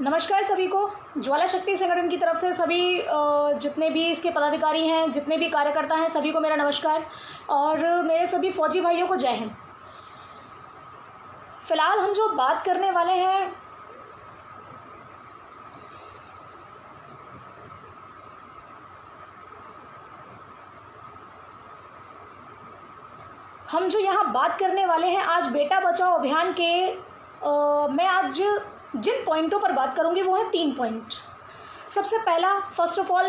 नमस्कार सभी को। ज्वाला शक्ति संगठन की तरफ से सभी जितने भी इसके पदाधिकारी हैं, जितने भी कार्यकर्ता हैं, सभी को मेरा नमस्कार और मेरे सभी फौजी भाइयों को जय हिंद। फ़िलहाल हम जो बात करने वाले हैं आज बेटा बचाओ अभियान के मैं आज जिन पॉइंटों पर बात करूंगी वो है 3 पॉइंट। सबसे पहला, फर्स्ट ऑफ ऑल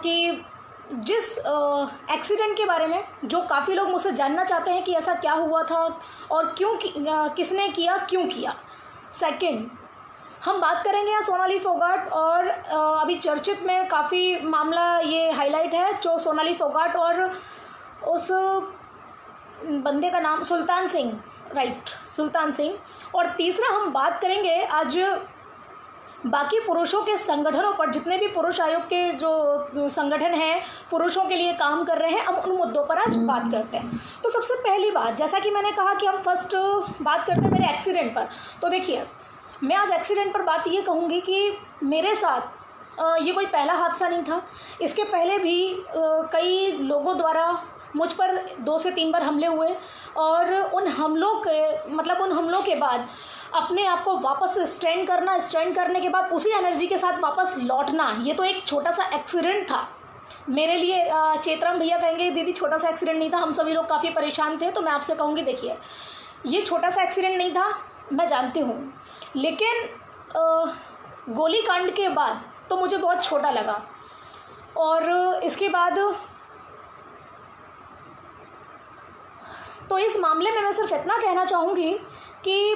कि जिस एक्सीडेंट के बारे में जो काफ़ी लोग मुझसे जानना चाहते हैं कि ऐसा क्या हुआ था और क्यों किसने किया, क्यों किया। सेकंड, हम बात करेंगे यहाँ सोनाली फोगाट और अभी चर्चित में काफ़ी मामला ये हाईलाइट है जो सोनाली फोगाट और उस बंदे का नाम सुल्तान सिंह, राइट, सुल्तान सिंह। और तीसरा, हम बात करेंगे आज बाकी पुरुषों के संगठनों पर, जितने भी पुरुष आयोग के जो संगठन हैं पुरुषों के लिए काम कर रहे हैं, हम उन मुद्दों पर आज बात करते हैं। तो सबसे पहली बात, जैसा कि मैंने कहा कि हम फर्स्ट बात करते हैं मेरे एक्सीडेंट पर। तो देखिए, मैं आज एक्सीडेंट पर बात ये कहूँगी कि मेरे साथ ये कोई पहला हादसा नहीं था। इसके पहले भी कई लोगों द्वारा मुझ पर 2 से 3 बार हमले हुए और उन हमलों के बाद अपने आप को वापस स्टैंड करने के बाद उसी एनर्जी के साथ वापस लौटना, ये तो एक छोटा सा एक्सीडेंट था मेरे लिए। चेतराम भैया कहेंगे दीदी छोटा सा एक्सीडेंट नहीं था, हम सभी लोग काफ़ी परेशान थे। तो मैं आपसे कहूँगी, देखिए, ये छोटा सा एक्सीडेंट नहीं था, मैं जानती हूँ, लेकिन गोली कांड के बाद तो मुझे बहुत छोटा लगा। और इसके बाद तो इस मामले में मैं सिर्फ इतना कहना चाहूँगी कि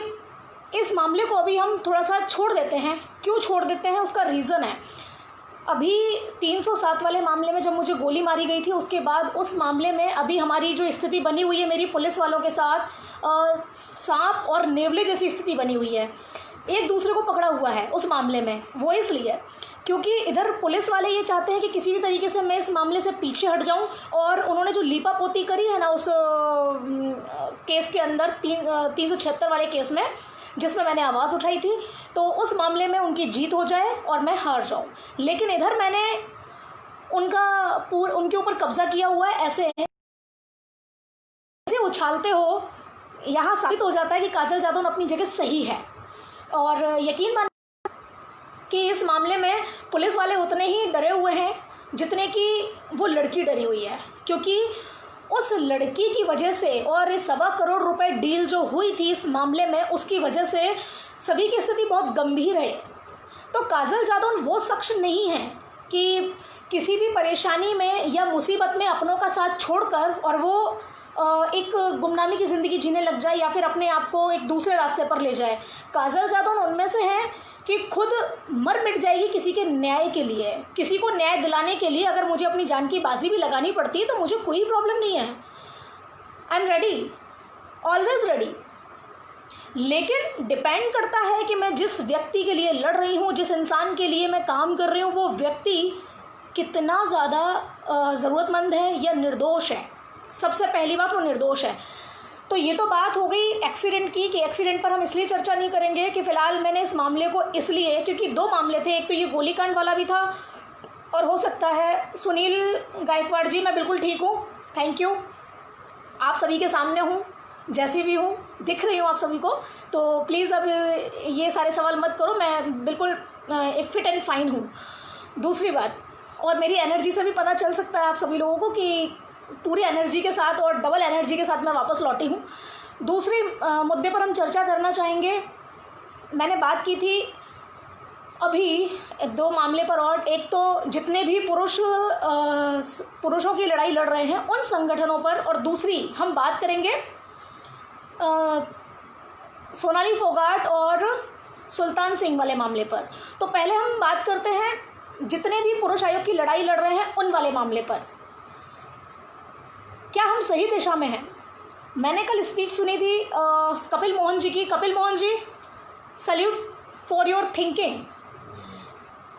इस मामले को अभी हम थोड़ा सा छोड़ देते हैं। क्यों छोड़ देते हैं, उसका रीज़न है। अभी 307 वाले मामले में जब मुझे गोली मारी गई थी, उसके बाद उस मामले में अभी हमारी जो स्थिति बनी हुई है मेरी पुलिस वालों के साथ, सांप और नेवले जैसी स्थिति बनी हुई है। एक दूसरे को पकड़ा हुआ है उस मामले में। वो इसलिए क्योंकि इधर पुलिस वाले ये चाहते हैं कि किसी भी तरीके से मैं इस मामले से पीछे हट जाऊं, और उन्होंने जो लीपापोती करी है ना उस केस के अंदर, 376 वाले केस में, जिसमें मैंने आवाज़ उठाई थी, तो उस मामले में उनकी जीत हो जाए और मैं हार जाऊं। लेकिन इधर मैंने उनके ऊपर कब्जा किया हुआ है। ऐसे उछालते हो, यहाँ साबित हो जाता है कि काजल जादौन अपनी जगह सही है। और यकीन मानिए कि इस मामले में पुलिस वाले उतने ही डरे हुए हैं जितने कि वो लड़की डरी हुई है, क्योंकि उस लड़की की वजह से और इस 1.25 करोड़ रुपए डील जो हुई थी इस मामले में, उसकी वजह से सभी की स्थिति बहुत गंभीर है। तो काजल जादौन वो शख्स नहीं है कि किसी भी परेशानी में या मुसीबत में अपनों का साथ छोड़कर और वो एक गुमनामी की ज़िंदगी जीने लग जाए या फिर अपने आप को एक दूसरे रास्ते पर ले जाए। काजल जादौन उनमें से हैं कि खुद मर मिट जाएगी किसी के न्याय के लिए, किसी को न्याय दिलाने के लिए। अगर मुझे अपनी जान की बाजी भी लगानी पड़ती है तो मुझे कोई प्रॉब्लम नहीं है। I am ready, always ready. लेकिन डिपेंड करता है कि मैं जिस व्यक्ति के लिए लड़ रही हूँ, जिस इंसान के लिए मैं काम कर रही हूँ, वो व्यक्ति कितना ज़्यादा ज़रूरतमंद है या निर्दोष है। सबसे पहली बात, वो निर्दोष है। तो ये तो बात हो गई एक्सीडेंट की, कि एक्सीडेंट पर हम इसलिए चर्चा नहीं करेंगे कि फ़िलहाल मैंने इस मामले को इसलिए, क्योंकि 2 मामले थे, एक तो ये गोलीकांड वाला भी था और हो सकता है सुनील गायकवाड़ जी, मैं बिल्कुल ठीक हूँ, थैंक यू। आप सभी के सामने हूँ, जैसी भी हूँ, दिख रही हूँ आप सभी को, तो प्लीज़ अब ये सारे सवाल मत करो, मैं बिल्कुल एक फिट एंड फाइन हूँ। दूसरी बात, और मेरी एनर्जी से भी पता चल सकता है आप सभी लोगों को कि पूरी एनर्जी के साथ और डबल एनर्जी के साथ मैं वापस लौटी हूँ। दूसरे मुद्दे पर हम चर्चा करना चाहेंगे। मैंने बात की थी अभी 2 मामले पर, और एक तो जितने भी पुरुषों की लड़ाई लड़ रहे हैं उन संगठनों पर, और दूसरी हम बात करेंगे सोनाली फोगाट और सुल्तान सिंह वाले मामले पर। तो पहले हम बात करते हैं जितने भी पुरुष आयोग की लड़ाई लड़ रहे हैं उन वाले मामले पर। क्या हम सही दिशा में हैं? मैंने कल स्पीच सुनी थी कपिल मोहन जी की। Kapil Mohan ji, salute for your thinking,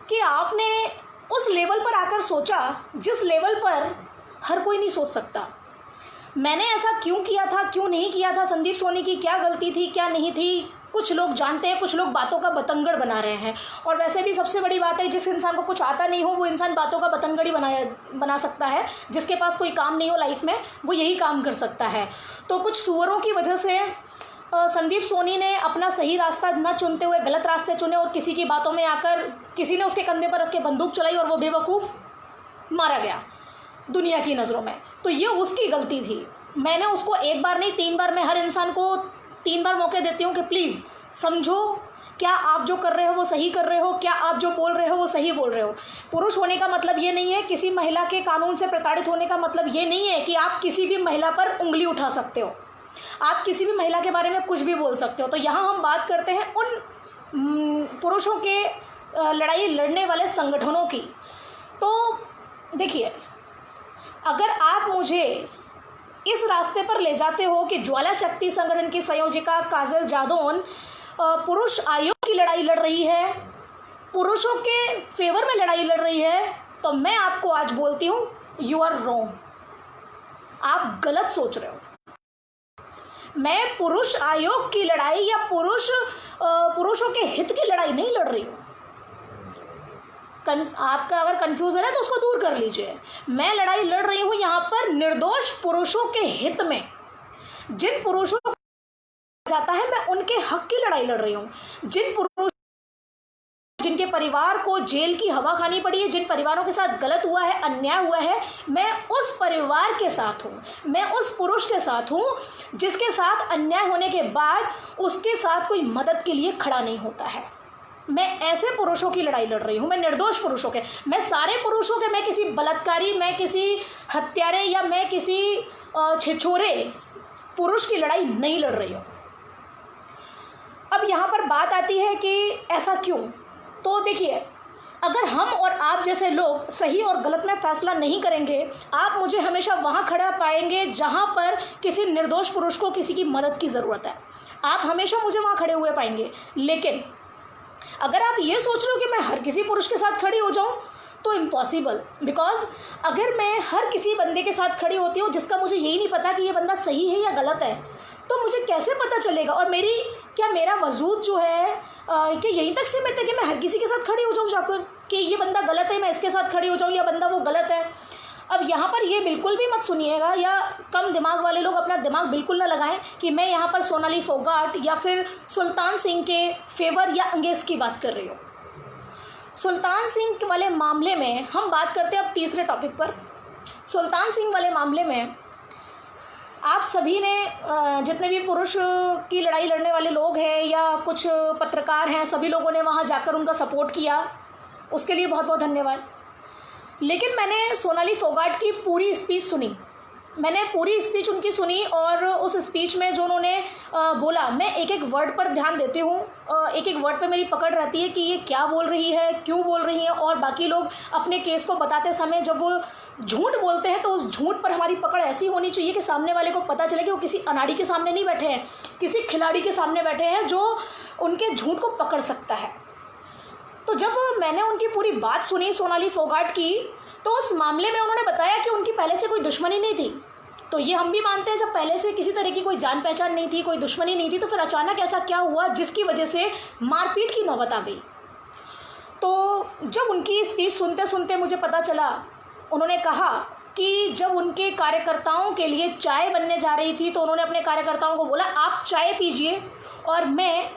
कि आपने उस लेवल पर आकर सोचा जिस लेवल पर हर कोई नहीं सोच सकता। मैंने ऐसा क्यों किया था, क्यों नहीं किया था, संदीप सोनी की क्या गलती थी, क्या नहीं थी, कुछ लोग जानते हैं, कुछ लोग बातों का बतंगड़ बना रहे हैं। और वैसे भी सबसे बड़ी बात है, जिस इंसान को कुछ आता नहीं हो वो इंसान बातों का बतंगड़ ही बना सकता है। जिसके पास कोई काम नहीं हो लाइफ में वो यही काम कर सकता है। तो कुछ सुअरों की वजह से संदीप सोनी ने अपना सही रास्ता न चुनते हुए गलत रास्ते चुने और किसी की बातों में आकर किसी ने उसके कंधे पर रख के बंदूक चलाई और वो बेवकूफ़ मारा गया दुनिया की नज़रों में। तो ये उसकी गलती थी। मैंने उसको एक बार नहीं 3 बार, मैं हर इंसान को 3 बार मौके देती हूँ कि प्लीज़ समझो, क्या आप जो कर रहे हो वो सही कर रहे हो, क्या आप जो बोल रहे हो वो सही बोल रहे हो। पुरुष होने का मतलब ये नहीं है, किसी महिला के कानून से प्रताड़ित होने का मतलब ये नहीं है कि आप किसी भी महिला पर उंगली उठा सकते हो, आप किसी भी महिला के बारे में कुछ भी बोल सकते हो। तो यहाँ हम बात करते हैं उन पुरुषों के लड़ाई लड़ने वाले संगठनों की। तो देखिए, अगर आप मुझे इस रास्ते पर ले जाते हो कि ज्वाला शक्ति संगठन की संयोजिका काजल जादौन पुरुष आयोग की लड़ाई लड़ रही है, पुरुषों के फेवर में लड़ाई लड़ रही है, तो मैं आपको आज बोलती हूँ यू आर रॉन्ग, आप गलत सोच रहे हो। मैं पुरुष आयोग की लड़ाई या पुरुषों के हित की लड़ाई नहीं लड़ रही हूँ। आपका अगर कन्फ्यूज़न है तो उसको दूर कर लीजिए। मैं लड़ाई लड़ रही हूँ यहाँ पर निर्दोष पुरुषों के हित में। जिन पुरुषों को जाता है मैं उनके हक की लड़ाई लड़ रही हूँ। जिन पुरुष जिनके परिवार को जेल की हवा खानी पड़ी है, जिन परिवारों के साथ गलत हुआ है, अन्याय हुआ है, मैं उस परिवार के साथ हूँ, मैं उस पुरुष के साथ हूँ जिसके साथ अन्याय होने के बाद उसके साथ कोई मदद के लिए खड़ा नहीं होता है। मैं ऐसे पुरुषों की लड़ाई लड़ रही हूँ, मैं निर्दोष पुरुषों के, मैं सारे पुरुषों के, मैं किसी बलात्कारी, मैं किसी हत्यारे या मैं किसी छिछोरे पुरुष की लड़ाई नहीं लड़ रही हूँ। अब यहाँ पर बात आती है कि ऐसा क्यों। तो देखिए, अगर हम और आप जैसे लोग सही और गलत में फैसला नहीं करेंगे, आप मुझे हमेशा वहाँ खड़ा पाएंगे जहाँ पर किसी निर्दोष पुरुष को किसी की मदद की ज़रूरत है। आप हमेशा मुझे वहाँ खड़े हुए पाएंगे। लेकिन अगर आप ये सोच रहे हो कि मैं हर किसी पुरुष के साथ खड़ी हो जाऊं, तो इम्पॉसिबल। बिकॉज अगर मैं हर किसी बंदे के साथ खड़ी होती हूँ जिसका मुझे यही नहीं पता कि ये बंदा सही है या गलत है, तो मुझे कैसे पता चलेगा। और मेरा वजूद जो है कि यहीं तक सीमित है कि मैं हर किसी के साथ खड़ी हो जाऊँ जाकर कि ये बंदा गलत है मैं इसके साथ खड़ी हो जाऊँ, या बंदा वो गलत है। अब यहाँ पर ये बिल्कुल भी मत सुनिएगा, या कम दिमाग वाले लोग अपना दिमाग बिल्कुल ना लगाएं कि मैं यहाँ पर सोनाली फोगाट या फिर सुल्तान सिंह के फेवर या अंगेज की बात कर रही हूँ। सुल्तान सिंह वाले मामले में हम बात करते हैं अब तीसरे टॉपिक पर। सुल्तान सिंह वाले मामले में आप सभी ने, जितने भी पुरुष की लड़ाई लड़ने वाले लोग हैं या कुछ पत्रकार हैं, सभी लोगों ने वहाँ जाकर उनका सपोर्ट किया, उसके लिए बहुत बहुत धन्यवाद। लेकिन मैंने सोनाली फोगाट की पूरी स्पीच सुनी, मैंने पूरी स्पीच उनकी सुनी, और उस स्पीच में जो उन्होंने बोला, मैं एक एक वर्ड पर ध्यान देती हूँ, एक एक वर्ड पे मेरी पकड़ रहती है कि ये क्या बोल रही है, क्यों बोल रही है। और बाकी लोग अपने केस को बताते समय जब वो झूठ बोलते हैं तो उस झूठ पर हमारी पकड़ ऐसी होनी चाहिए कि सामने वाले को पता चले कि वो किसी अनाड़ी के सामने नहीं बैठे हैं, किसी खिलाड़ी के सामने बैठे हैं जो उनके झूठ को पकड़ सकता है। तो जब मैंने उनकी पूरी बात सुनी सोनाली फोगाट की, तो उस मामले में उन्होंने बताया कि उनकी पहले से कोई दुश्मनी नहीं थी। तो ये हम भी मानते हैं, जब पहले से किसी तरह की कोई जान पहचान नहीं थी, कोई दुश्मनी नहीं थी, तो फिर अचानक ऐसा क्या हुआ जिसकी वजह से मारपीट की नौबत आ गई। तो जब उनकी स्पीच सुनते सुनते मुझे पता चला, उन्होंने कहा कि जब उनके कार्यकर्ताओं के लिए चाय बनने जा रही थी तो उन्होंने अपने कार्यकर्ताओं को बोला आप चाय पीजिए और मैं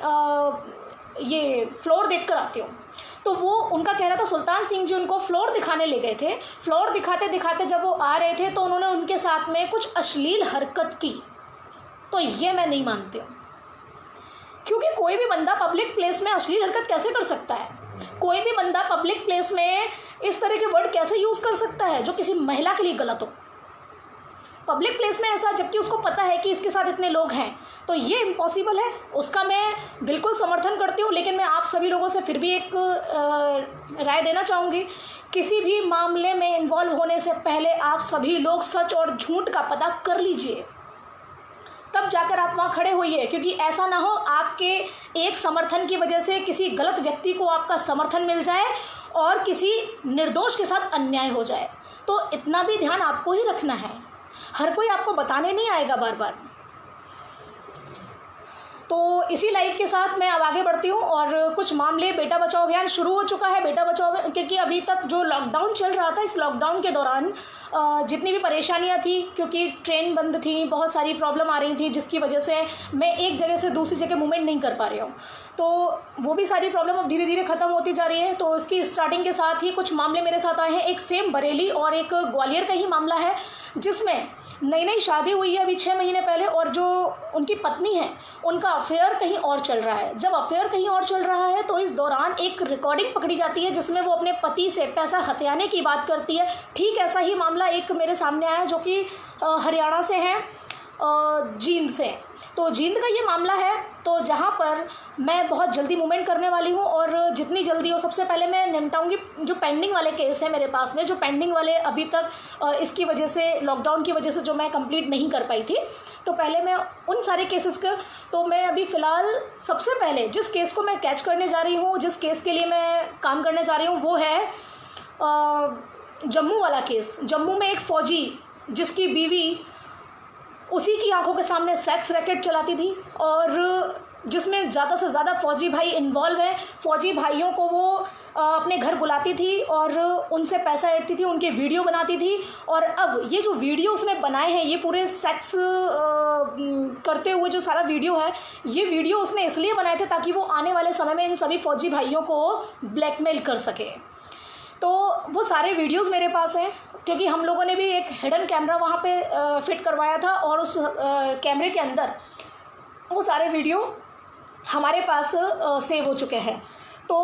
ये फ्लोर देख कर आती हूँ। तो वो उनका कहना था, सुल्तान सिंह जी उनको फ्लोर दिखाने ले गए थे। फ्लोर दिखाते दिखाते जब वो आ रहे थे तो उन्होंने उनके साथ में कुछ अश्लील हरकत की। तो ये मैं नहीं मानती हूँ, क्योंकि कोई भी बंदा पब्लिक प्लेस में अश्लील हरकत कैसे कर सकता है, कोई भी बंदा पब्लिक प्लेस में इस तरह के वर्ड कैसे यूज़ कर सकता है जो किसी महिला के लिए गलत हो पब्लिक प्लेस में ऐसा, जबकि उसको पता है कि इसके साथ इतने लोग हैं। तो ये इम्पॉसिबल है, उसका मैं बिल्कुल समर्थन करती हूँ। लेकिन मैं आप सभी लोगों से फिर भी एक राय देना चाहूँगी, किसी भी मामले में इन्वॉल्व होने से पहले आप सभी लोग सच और झूठ का पता कर लीजिए, तब जाकर आप वहाँ खड़े होइए। क्योंकि ऐसा ना हो आपके एक समर्थन की वजह से किसी गलत व्यक्ति को आपका समर्थन मिल जाए और किसी निर्दोष के साथ अन्याय हो जाए। तो इतना भी ध्यान आपको ही रखना है, हर कोई आपको बताने नहीं आएगा बार बार। तो इसी लाइफ के साथ मैं अब आगे बढ़ती हूँ और कुछ मामले, बेटा बचाओ अभियान शुरू हो चुका है। बेटा बचाओ, क्योंकि अभी तक जो लॉकडाउन चल रहा था, इस लॉकडाउन के दौरान जितनी भी परेशानियाँ थी, क्योंकि ट्रेन बंद थी, बहुत सारी प्रॉब्लम आ रही थी, जिसकी वजह से मैं एक जगह से दूसरी जगह मूवमेंट नहीं कर पा रही हूँ। तो वो भी सारी प्रॉब्लम अब धीरे धीरे ख़त्म होती जा रही है। तो इसकी स्टार्टिंग के साथ ही कुछ मामले मेरे साथ आए हैं। एक सेम बरेली और एक ग्वालियर का ही मामला है, जिसमें नई नई शादी हुई है अभी 6 महीने पहले, और जो उनकी पत्नी है उनका अफेयर कहीं और चल रहा है। जब अफेयर कहीं और चल रहा है तो इस दौरान एक रिकॉर्डिंग पकड़ी जाती है जिसमें वो अपने पति से पैसा हथियाने की बात करती है। ठीक ऐसा ही मामला एक मेरे सामने आया जो कि हरियाणा से है, जींद से। तो जींद का ये मामला है, तो जहाँ पर मैं बहुत जल्दी मूवमेंट करने वाली हूँ और जितनी जल्दी हो, सबसे पहले मैं निपटाऊंगी जो पेंडिंग वाले केस है मेरे पास में, जो पेंडिंग वाले अभी तक इसकी वजह से, लॉकडाउन की वजह से जो मैं कंप्लीट नहीं कर पाई थी। तो पहले मैं उन सारे केसेस का, तो मैं अभी फ़िलहाल सबसे पहले जिस केस को मैं कैच करने जा रही हूँ, जिस केस के लिए मैं काम करने जा रही हूँ, वो है जम्मू वाला केस। जम्मू में एक फ़ौजी जिसकी बीवी उसी की आंखों के सामने सेक्स रैकेट चलाती थी और जिसमें ज़्यादा से ज़्यादा फ़ौजी भाई इन्वॉल्व हैं। फ़ौजी भाइयों को वो अपने घर बुलाती थी और उनसे पैसा ऐंठती थी, उनके वीडियो बनाती थी। और अब ये जो वीडियो उसने बनाए हैं, ये पूरे सेक्स करते हुए जो सारा वीडियो है, ये वीडियो उसने इसलिए बनाए थे ताकि वो आने वाले समय में इन सभी फ़ौजी भाइयों को ब्लैकमेल कर सके। तो वो सारे वीडियोस मेरे पास हैं, क्योंकि हम लोगों ने भी एक हिडन कैमरा वहाँ पे फिट करवाया था और उस कैमरे के अंदर वो सारे वीडियो हमारे पास सेव हो चुके हैं। तो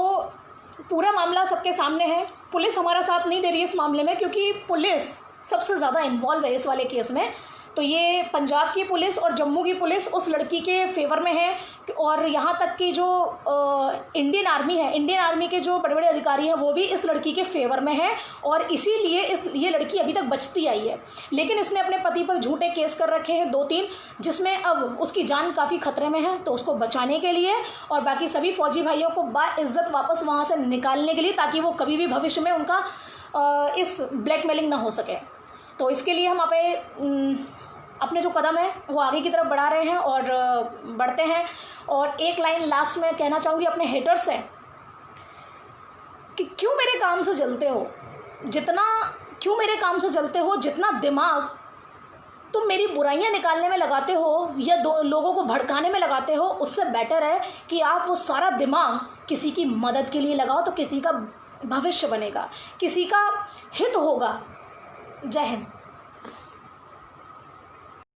पूरा मामला सबके सामने है। पुलिस हमारा साथ नहीं दे रही है इस मामले में, क्योंकि पुलिस सबसे ज़्यादा इन्वॉल्व है इस वाले केस में। तो ये पंजाब की पुलिस और जम्मू की पुलिस उस लड़की के फेवर में है, और यहाँ तक कि जो इंडियन आर्मी है, इंडियन आर्मी के जो बड़े बड़े अधिकारी हैं, वो भी इस लड़की के फेवर में है। और इसीलिए ये लड़की अभी तक बचती आई है। लेकिन इसने अपने पति पर झूठे केस कर रखे हैं 2-3, जिसमें अब उसकी जान काफ़ी खतरे में है। तो उसको बचाने के लिए और बाकी सभी फ़ौजी भाइयों को बाइज़्ज़त वापस वहाँ से निकालने के लिए, ताकि वो कभी भी भविष्य में उनका इस ब्लैकमेलिंग ना हो सके। तो इसके लिए हम अपने जो कदम है वो आगे की तरफ बढ़ा रहे हैं और बढ़ते हैं। और एक लाइन लास्ट में कहना चाहूँगी अपने हेटर्स से कि क्यों मेरे काम से जलते हो, क्यों मेरे काम से जलते हो, जितना दिमाग तुम मेरी बुराइयां निकालने में लगाते हो या लोगों को भड़काने में लगाते हो, उससे बेटर है कि आप वो सारा दिमाग किसी की मदद के लिए लगाओ, तो किसी का भविष्य बनेगा, किसी का हित होगा। जय हिंद।